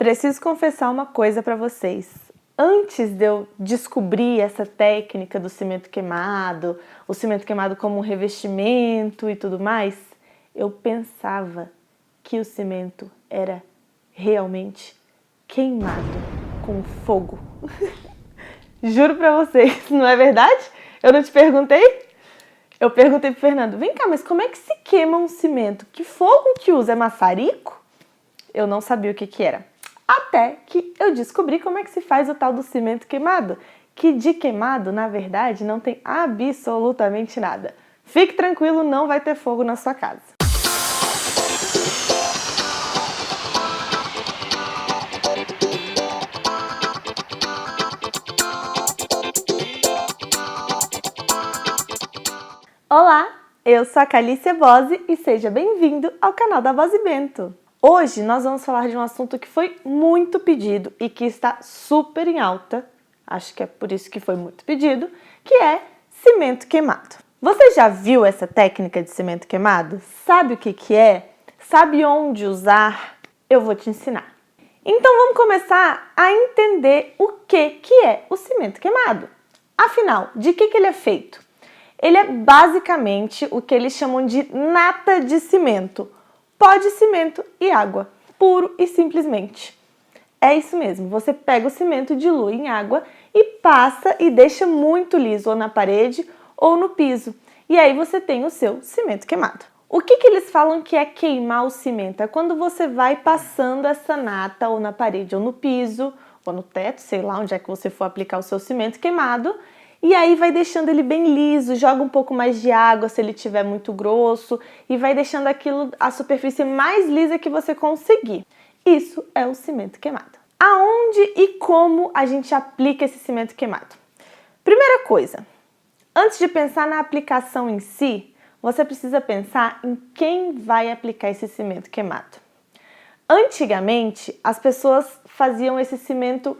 Preciso confessar uma coisa para vocês. Antes de eu descobrir essa técnica do cimento queimado, o cimento queimado como um revestimento e tudo mais, eu pensava que o cimento era realmente queimado com fogo. Juro pra vocês, não é verdade? Eu não te perguntei? Eu perguntei pro Fernando, vem cá, mas como é que se queima um cimento? Que fogo que usa? É maçarico? Eu não sabia o que era. Até que eu descobri como é que se faz o tal do cimento queimado, que de queimado, na verdade, não tem absolutamente nada. Fique tranquilo, não vai ter fogo na sua casa. Olá, eu sou a Calícia Bose e seja bem-vindo ao canal da Bose Bento. Hoje nós vamos falar de um assunto que foi muito pedido e que está super em alta, acho que é por isso que foi muito pedido, que é cimento queimado. Você já viu essa técnica de cimento queimado? Sabe o que é? Sabe onde usar? Eu vou te ensinar. Então vamos começar a entender o que é o cimento queimado. Afinal, de que ele é feito? Ele é basicamente o que eles chamam de nata de cimento. Pó de cimento e água, puro e simplesmente. É isso mesmo, você pega o cimento, dilui em água e passa e deixa muito liso ou na parede ou no piso. E aí você tem o seu cimento queimado. O que eles falam que é queimar o cimento? É quando você vai passando essa nata ou na parede ou no piso ou no teto, sei lá onde é que você for aplicar o seu cimento queimado, e aí vai deixando ele bem liso, joga um pouco mais de água se ele estiver muito grosso e vai deixando aquilo a superfície mais lisa que você conseguir. Isso é o cimento queimado. Aonde e como a gente aplica esse cimento queimado? Primeira coisa, antes de pensar na aplicação em si, você precisa pensar em quem vai aplicar esse cimento queimado. Antigamente, as pessoas faziam esse cimento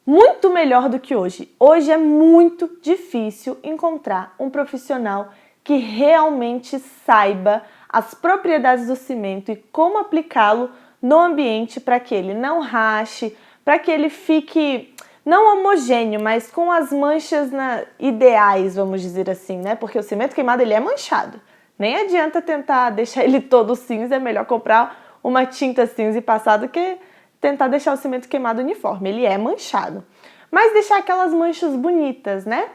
muito melhor do que hoje. Hoje é muito difícil encontrar um profissional que realmente saiba as propriedades do cimento e como aplicá-lo no ambiente para que ele não rache, para que ele fique não homogêneo, mas com as manchas ideais, vamos dizer assim, né? Porque o cimento queimado ele é manchado. Nem adianta tentar deixar ele todo cinza, é melhor comprar uma tinta cinza e passar do que tentar deixar o cimento queimado uniforme, ele é manchado. Mas deixar aquelas manchas bonitas, né?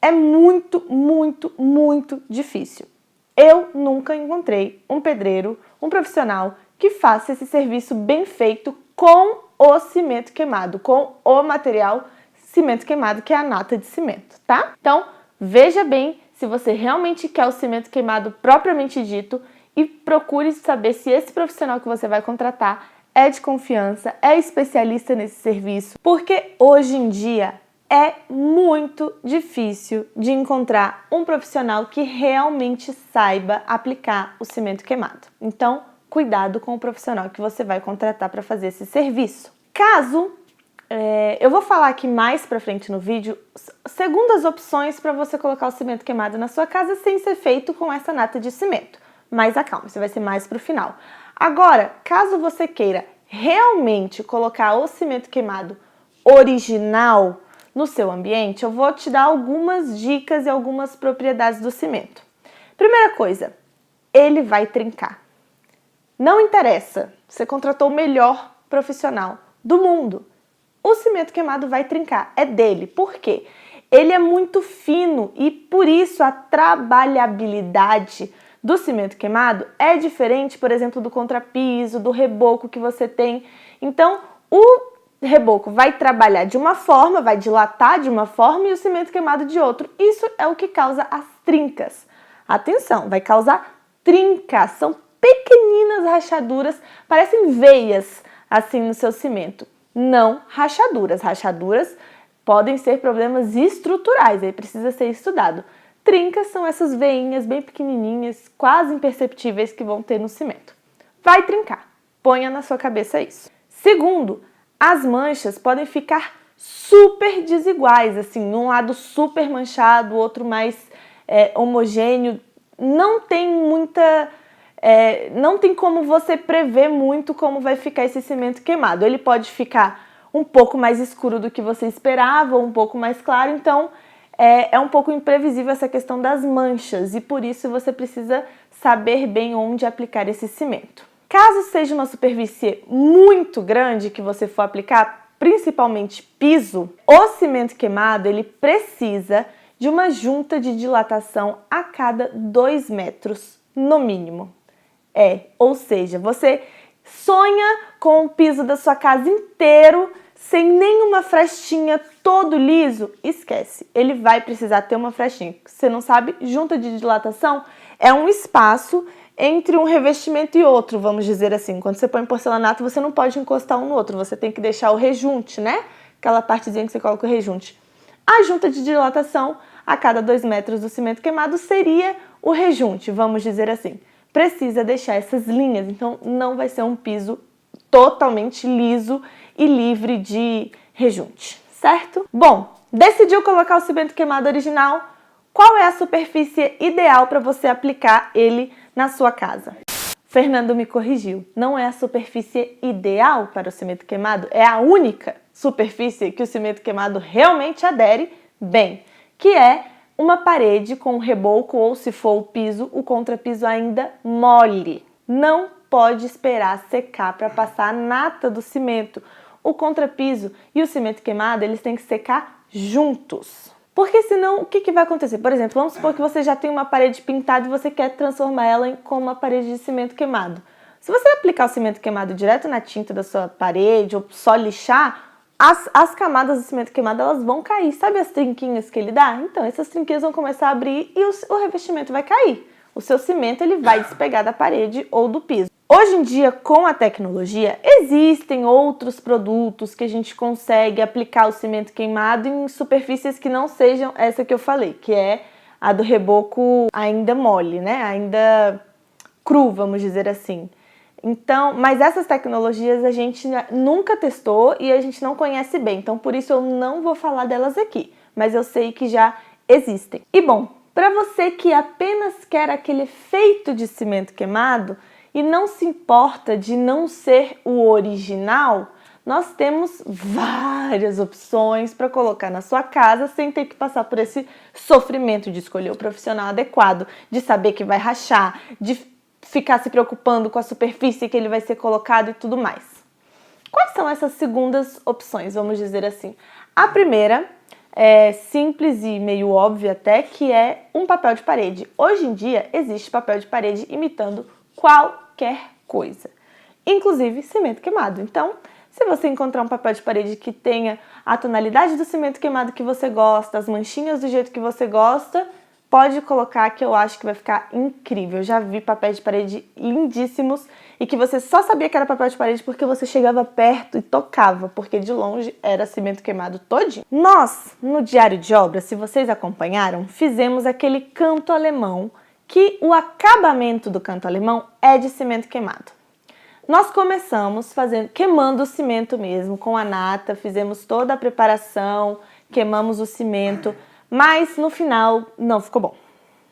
É muito, muito, muito difícil. Eu nunca encontrei um pedreiro, um profissional que faça esse serviço bem feito com o cimento queimado, com o material cimento queimado, que é a nata de cimento, tá? Então, veja bem se você realmente quer o cimento queimado propriamente dito e procure saber se esse profissional que você vai contratar é de confiança, é especialista nesse serviço, porque hoje em dia é muito difícil de encontrar um profissional que realmente saiba aplicar o cimento queimado. Então, cuidado com o profissional que você vai contratar para fazer esse serviço. Caso, eu vou falar aqui mais para frente no vídeo, segundas opções para você colocar o cimento queimado na sua casa sem ser feito com essa nata de cimento. Mas acalma, isso vai ser mais para o final. Agora, caso você queira realmente colocar o cimento queimado original no seu ambiente, eu vou te dar algumas dicas e algumas propriedades do cimento. Primeira coisa, ele vai trincar. Não interessa, você contratou o melhor profissional do mundo. O cimento queimado vai trincar, é dele. Por quê? Ele é muito fino e por isso a trabalhabilidade do cimento queimado é diferente, por exemplo, do contrapiso, do reboco que você tem. Então, o reboco vai trabalhar de uma forma, vai dilatar de uma forma e o cimento queimado de outro. Isso é o que causa as trincas. Atenção, vai causar trincas, são pequeninas rachaduras, parecem veias assim no seu cimento. Não rachaduras. Rachaduras podem ser problemas estruturais, aí precisa ser estudado. Trincas são essas veinhas bem pequenininhas, quase imperceptíveis que vão ter no cimento. Vai trincar, ponha na sua cabeça isso. Segundo, as manchas podem ficar super desiguais, assim, um lado super manchado, o outro mais homogêneo. Não tem muita não tem como você prever muito como vai ficar esse cimento queimado. Ele pode ficar um pouco mais escuro do que você esperava, ou um pouco mais claro, então é um pouco imprevisível essa questão das manchas e por isso você precisa saber bem onde aplicar esse cimento. Caso seja uma superfície muito grande que você for aplicar, principalmente piso, o cimento queimado ele precisa de uma junta de dilatação a cada 2 metros, no mínimo. Ou seja, você sonha com o piso da sua casa inteiro, sem nenhuma frestinha, todo liso, esquece. Ele vai precisar ter uma frestinha. Você não sabe? Junta de dilatação é um espaço entre um revestimento e outro, vamos dizer assim. Quando você põe porcelanato, você não pode encostar um no outro, você tem que deixar o rejunte, né? Aquela partezinha que você coloca o rejunte. A junta de dilatação a cada 2 metros do cimento queimado seria o rejunte, vamos dizer assim. Precisa deixar essas linhas, então não vai ser um piso totalmente liso e livre de rejunte, certo? Bom, decidiu colocar o cimento queimado original? Qual é a superfície ideal para você aplicar ele na sua casa? Fernando me corrigiu, não é a superfície ideal para o cimento queimado, é a única superfície que o cimento queimado realmente adere bem, que é uma parede com reboco ou, se for o piso, o contrapiso ainda mole. Não pode esperar secar para passar a nata do cimento. O contrapiso e o cimento queimado, eles têm que secar juntos. Porque senão, o que vai acontecer? Por exemplo, vamos supor que você já tem uma parede pintada e você quer transformar ela em uma parede de cimento queimado. Se você aplicar o cimento queimado direto na tinta da sua parede ou só lixar, as camadas do cimento queimado elas vão cair. Sabe as trinquinhas que ele dá? Então, essas trinquinhas vão começar a abrir e o revestimento vai cair. O seu cimento ele vai despegar da parede ou do piso. Hoje em dia, com a tecnologia, existem outros produtos que a gente consegue aplicar o cimento queimado em superfícies que não sejam essa que eu falei, que é a do reboco ainda mole, né? Ainda cru, vamos dizer assim. Então, mas essas tecnologias a gente nunca testou e a gente não conhece bem, então por isso eu não vou falar delas aqui, mas eu sei que já existem. E bom, para você que apenas quer aquele efeito de cimento queimado e não se importa de não ser o original, nós temos várias opções para colocar na sua casa sem ter que passar por esse sofrimento de escolher o profissional adequado, de saber que vai rachar, de ficar se preocupando com a superfície que ele vai ser colocado e tudo mais. Quais são essas segundas opções, vamos dizer assim? A primeira é simples e meio óbvia até, que é um papel de parede. Hoje em dia existe papel de parede imitando qualquer coisa, inclusive cimento queimado. Então, se você encontrar um papel de parede que tenha a tonalidade do cimento queimado que você gosta, as manchinhas do jeito que você gosta, pode colocar que eu acho que vai ficar incrível. Eu já vi papéis de parede lindíssimos e que você só sabia que era papel de parede porque você chegava perto e tocava, porque de longe era cimento queimado todinho. Nós, no Diário de Obra, se vocês acompanharam, fizemos aquele canto alemão, que o acabamento do canto alemão é de cimento queimado. Nós começamos queimando o cimento mesmo, com a nata, fizemos toda a preparação, queimamos o cimento, mas no final não ficou bom.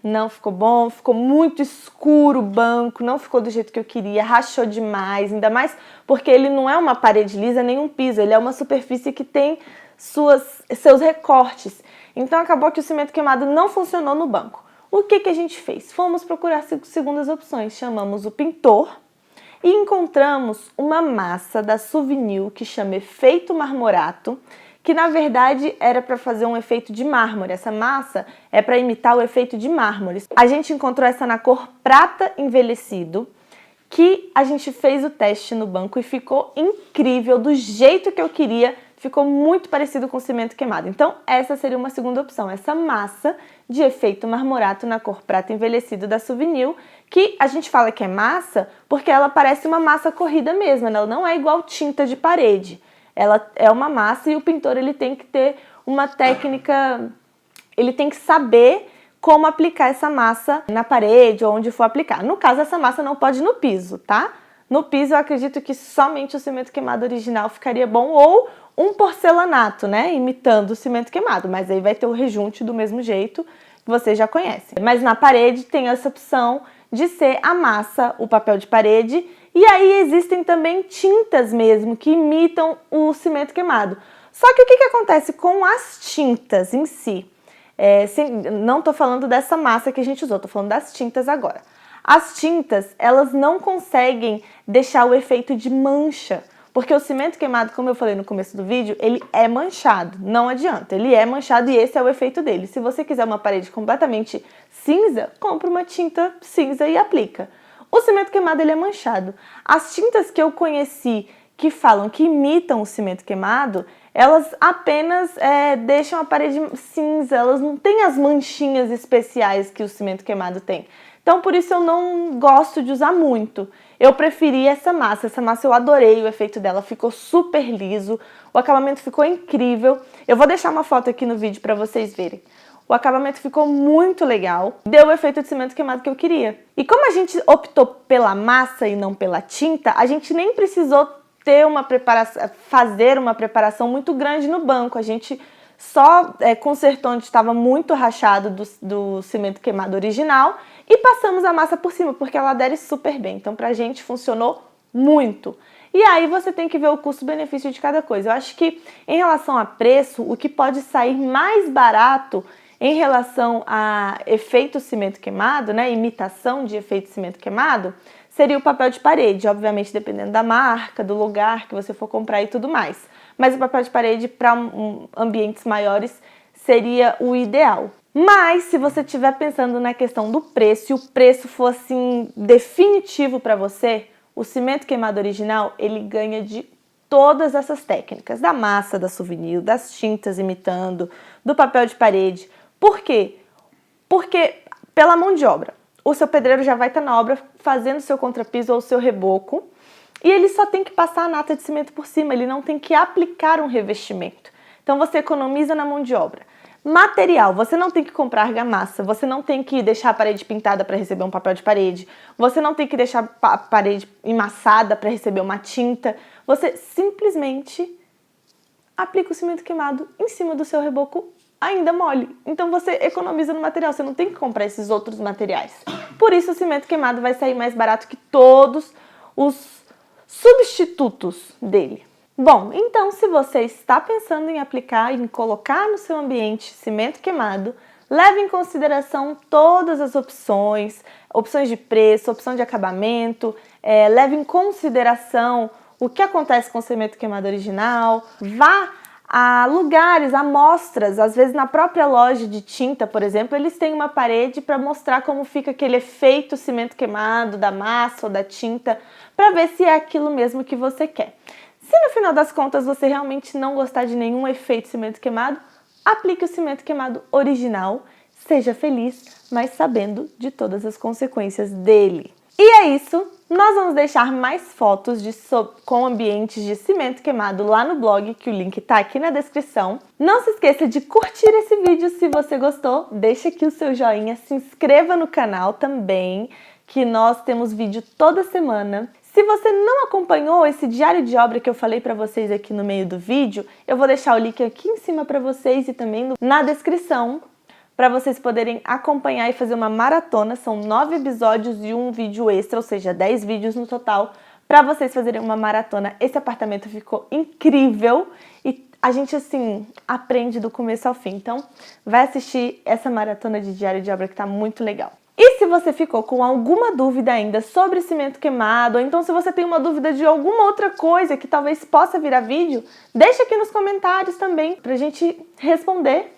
Não ficou bom, ficou muito escuro o banco, não ficou do jeito que eu queria, rachou demais, ainda mais porque ele não é uma parede lisa nem um piso, ele é uma superfície que tem seus recortes. Então acabou que o cimento queimado não funcionou no banco. O que a gente fez? Fomos procurar segundas opções, chamamos o pintor e encontramos uma massa da Suvinil que chama Efeito Marmorato, que na verdade era para fazer um efeito de mármore. Essa massa é para imitar o efeito de mármore. A gente encontrou essa na cor prata envelhecido, que a gente fez o teste no banco e ficou incrível, do jeito que eu queria, ficou muito parecido com cimento queimado. Então essa seria uma segunda opção, essa massa de efeito marmorato na cor prata envelhecido da Suvinil, que a gente fala que é massa porque ela parece uma massa corrida mesmo, ela não é igual tinta de parede. Ela é uma massa e o pintor ele tem que ter uma técnica, ele tem que saber como aplicar essa massa na parede ou onde for aplicar. No caso, essa massa não pode ir no piso, tá? No piso eu acredito que somente o cimento queimado original ficaria bom ou um porcelanato, né? Imitando o cimento queimado, mas aí vai ter o rejunte do mesmo jeito que você já conhece. Mas na parede tem essa opção de ser a massa, o papel de parede, e aí existem também tintas mesmo que imitam o cimento queimado. Só que o que acontece com as tintas em si? Não estou falando dessa massa que a gente usou, estou falando das tintas agora. As tintas, elas não conseguem deixar o efeito de mancha, porque o cimento queimado, como eu falei no começo do vídeo, ele é manchado, não adianta, ele é manchado e esse é o efeito dele. Se você quiser uma parede completamente cinza, compra uma tinta cinza e aplica. O cimento queimado, ele é manchado. As tintas que eu conheci que falam que imitam o cimento queimado, elas apenas deixam a parede cinza, elas não têm as manchinhas especiais que o cimento queimado tem. Então, por isso eu não gosto de usar muito. Eu preferi essa massa eu adorei o efeito dela, ficou super liso, o acabamento ficou incrível. Eu vou deixar uma foto aqui no vídeo para vocês verem. O acabamento ficou muito legal, deu o efeito de cimento queimado que eu queria. E como a gente optou pela massa e não pela tinta, a gente nem precisou fazer uma preparação muito grande no banco. A gente só consertou onde estava muito rachado do cimento queimado original e passamos a massa por cima, porque ela adere super bem. Então, pra gente funcionou muito. E aí você tem que ver o custo-benefício de cada coisa. Eu acho que em relação a preço, o que pode sair mais barato em relação a efeito cimento queimado, né, imitação de efeito cimento queimado, seria o papel de parede, obviamente dependendo da marca, do lugar que você for comprar e tudo mais. Mas o papel de parede para ambientes maiores seria o ideal. Mas se você estiver pensando na questão do preço, e o preço for assim definitivo para você, o cimento queimado original, ele ganha de todas essas técnicas, da massa, da souvenir, das tintas imitando, do papel de parede. Por quê? Porque pela mão de obra. O seu pedreiro já vai estar na obra fazendo o seu contrapiso ou o seu reboco e ele só tem que passar a nata de cimento por cima, ele não tem que aplicar um revestimento. Então você economiza na mão de obra. Material, você não tem que comprar argamassa, você não tem que deixar a parede pintada para receber um papel de parede, você não tem que deixar a parede emassada para receber uma tinta, você simplesmente aplica o cimento queimado em cima do seu reboco ainda mole. Então você economiza no material, você não tem que comprar esses outros materiais. Por isso o cimento queimado vai sair mais barato que todos os substitutos dele. Bom, então se você está pensando em aplicar, em colocar no seu ambiente cimento queimado, leve em consideração todas as opções de preço, opção de acabamento, leve em consideração o que acontece com o cimento queimado original, vá a lugares, amostras, às vezes na própria loja de tinta, por exemplo, eles têm uma parede para mostrar como fica aquele efeito cimento queimado da massa ou da tinta, para ver se é aquilo mesmo que você quer. Se no final das contas você realmente não gostar de nenhum efeito cimento queimado, aplique o cimento queimado original, seja feliz, mas sabendo de todas as consequências dele. E é isso, nós vamos deixar mais fotos com ambientes de cimento queimado lá no blog, que o link tá aqui na descrição. Não se esqueça de curtir esse vídeo se você gostou, deixa aqui o seu joinha, se inscreva no canal também, que nós temos vídeo toda semana. Se você não acompanhou esse diário de obra que eu falei para vocês aqui no meio do vídeo, eu vou deixar o link aqui em cima para vocês e também na descrição, para vocês poderem acompanhar e fazer uma maratona. São 9 episódios e um vídeo extra, ou seja, 10 vídeos no total, para vocês fazerem uma maratona. Esse apartamento ficou incrível e a gente, assim, aprende do começo ao fim. Então, vai assistir essa maratona de diário de obra que tá muito legal. E se você ficou com alguma dúvida ainda sobre cimento queimado, ou então se você tem uma dúvida de alguma outra coisa que talvez possa virar vídeo, deixa aqui nos comentários também pra gente responder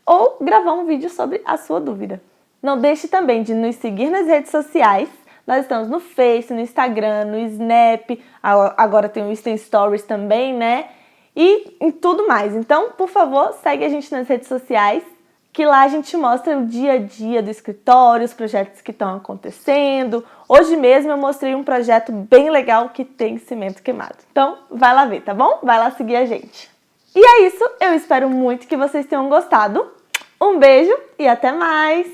ou gravar um vídeo sobre a sua dúvida. Não deixe também de nos seguir nas redes sociais. Nós estamos no Face, no Instagram, no Snap, agora tem o Insta Stories também, né? E em tudo mais. Então, por favor, segue a gente nas redes sociais, que lá a gente mostra o dia a dia do escritório, os projetos que estão acontecendo. Hoje mesmo eu mostrei um projeto bem legal que tem cimento queimado. Então, vai lá ver, tá bom? Vai lá seguir a gente. E é isso, eu espero muito que vocês tenham gostado. Um beijo e até mais!